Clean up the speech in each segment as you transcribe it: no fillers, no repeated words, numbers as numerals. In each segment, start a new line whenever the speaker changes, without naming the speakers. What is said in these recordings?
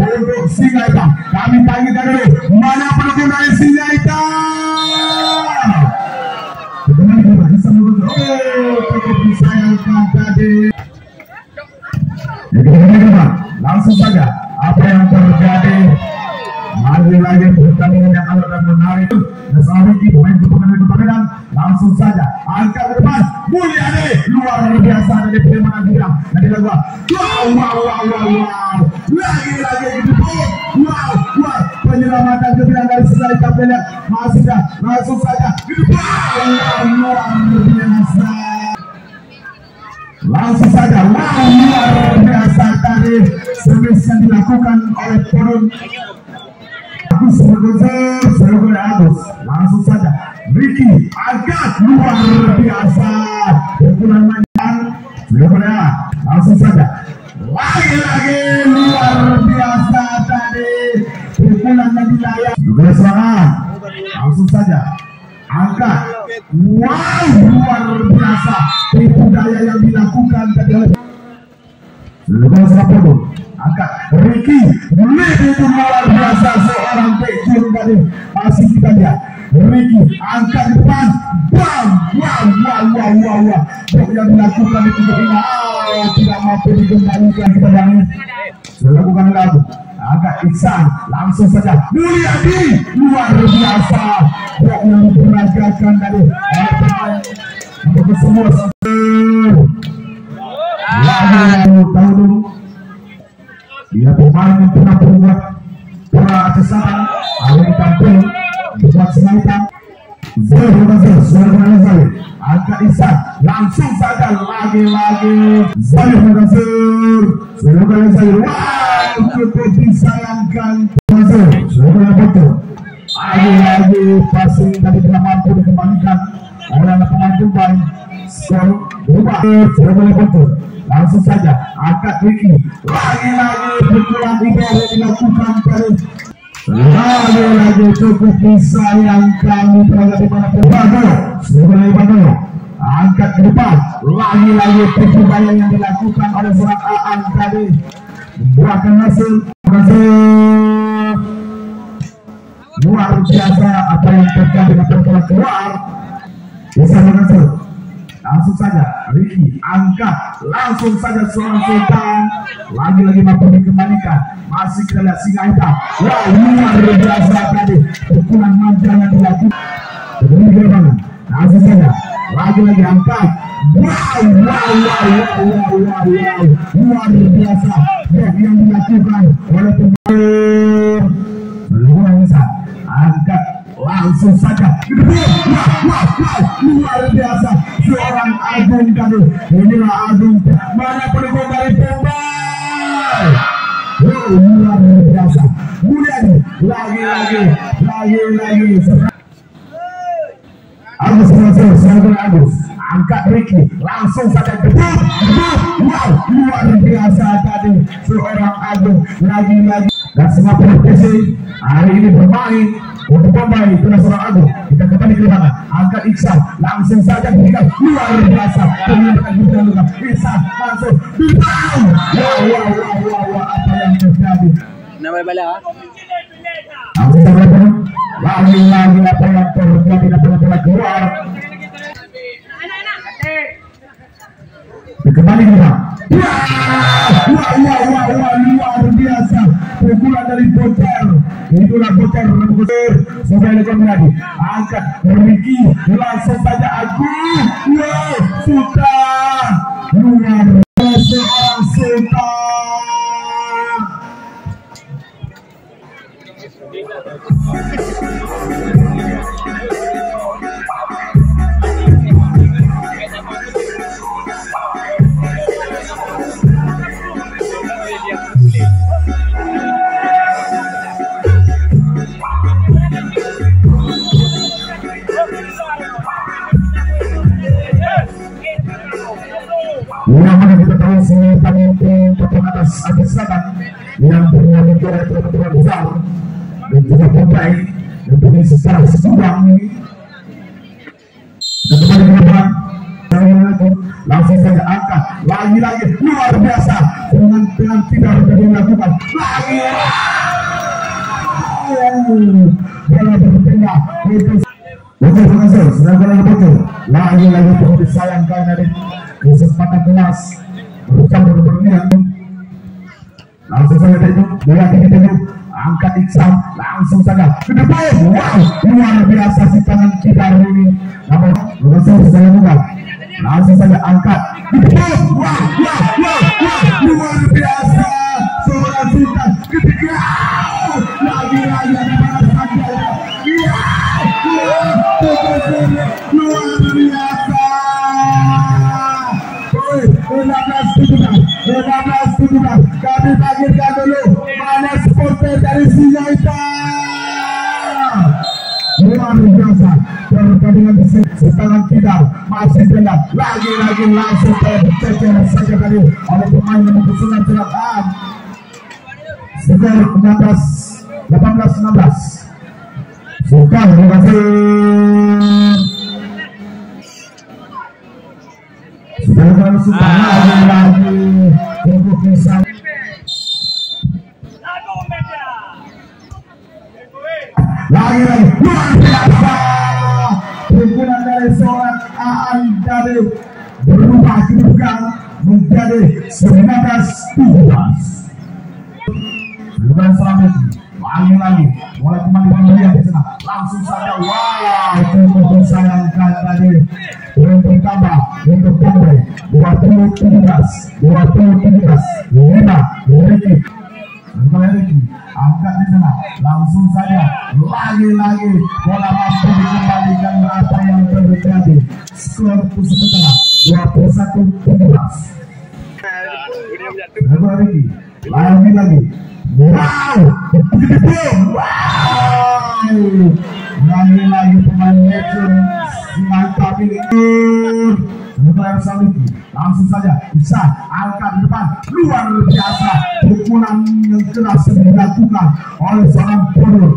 untuk Singaita. Kami panggilkan dulu, mana pendukung dari Singaita? Bisa disayangkan tadi. Langsung saja apa yang terjadi. Lagi-lagi pertandingan yang alot dan menarik. Nasari pemain pertandingan langsung saja angkat ke depan. Mulyadi luar biasa dari Firman Agira. Dari lagu wow. Lagi-lagi dipukul. Wow. Penyelamatan kebilang dari Singaita Kapela. Langsung saja luar biasa. Langsung saja luar biasa tadi servis yang dilakukan oleh Porun Agus langsung saja Ricky agak luar biasa pukulan manjang langsung saja lagi luar biasa tadi pukulan yang dilayar juga serangan langsung saja angkat luar biasa tipu daya yang dilakukan tadi oleh angkat Ricky begitu luar biasa seorang pecun dari masih kita lihat Ricky angkat depan bam wow yang dilakukan itu tidak mampu dikembalikan kita bangun lakukan lagu agak Iksan langsung saja Mulyadi luar biasa yang diperagakan dari pemain untuk semua lalu tahu dulu dia pemain yang pernah berbuat pernah kesalahan awal tampil buat Singaita Zahir angkat Iksan langsung saja lagi Zahir cukup disayangkan betul lagi passing tadi tidak mampu dikembalikan oleh pemain pemain skor berubah betul langsung saja angkat Ricky lagi pukulan ideal dilakukan lagi cukup disayangkan terhadap di mana pun angkat ke depan lagi percobaan yang dilakukan oleh seorang Aan tadi membuahkan hasil luar biasa apa yang terjadi dengan perkara keluar bisa berhasil langsung saja Ricky angkat langsung saja seorang Sultan lagi mampu dikembalikan masih kita lihat Singaita luar biasa tadi pukulan manjang yang dilakukan langsung saja lagi angkat wow luar biasa yang dilakukan oleh pemain angkat langsung saja luar biasa seorang Agung tadi inilah Agung mana pendukung dari pemain luar biasa Mulyadi lagi Agus angkat Ricky langsung saja wow luar biasa tadi seorang Agung lagi dan semua profesi hari ini bermain untuk pemain kena seorang Agung kita kembali ke belakang angkat Iksan langsung saja berikan luar biasa penyertaan Iksan langsung wow apa yang terjadi lagi apa yang terjadi dan bola keluar kembali kita luar biasa pukulan dari Bocer itulah Bocer sampai lekor lagi angkat Ricky langsung saja Agung sudah luar biasa Sultan yang mana kita tahu Singaita papan atas Selatan yang punya negara terkenal besar dan juga pemain yang punya sejarah sekurang ini dan kembali ke depan langsung saja angkat lagi-lagi luar biasa dengan tidak dilakukan lagi bola berpindah untuk penghasil sedang bola betul lagi-lagi disayangkan dari kesempatan kelas bercampur berlian langsung saja itu bola itu angkat Iksan langsung saja ke depan wow luar biasa si tangan kita ini namun langsung saja bukan langsung saja angkat ke depan wow luar biasa seorang Sultan ketika lagi-lagi ada saja luar biasa 15-17 kami bangkitkan dulu mana supporter dari Singaita luar biasa pertandingan setangan kita masih benar lagi-lagi langsung tercecer saja tadi oleh pemain nomor 9 Selatan skor 18-16 Sultan terima kasih Sultan lagi-lagi untuk bisa lagi-lagi luar biasa pukulan dari seorang Aan dari berubah kedudukan menjadi 19-17 bukan selanjutnya lagi-lagi mulai kembali pembelian di sana langsung saja wow cukup disayangkan tadi untuk tambah untuk pembeli 20-17 5 Ricky angkat di sana langsung saja lagi-lagi bola mampu dikembalikan apa yang terjadi skor setengah 21-17 lagi-lagi wow lagi-lagi pemain Neptun Singaita pilih langsung saja bisa angkat di depan luar biasa pukulan yang keras dilakukan oleh seorang Bodoh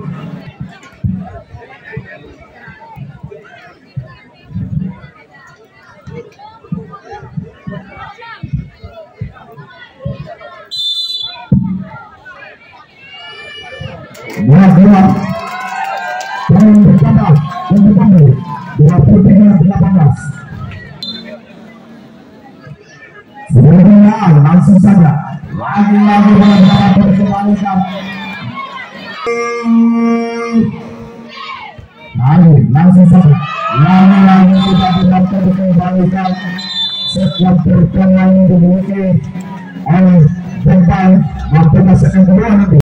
bola keluar bertambah untuk pembeli 23-18 sebelumnya langsung saja lagi-lagi bola dapat dikembalikan langsung saja lagi-lagi tidak dapat dikembalikan setelah pertemuan dimiliki oleh pemain waktu masuk yang kedua nanti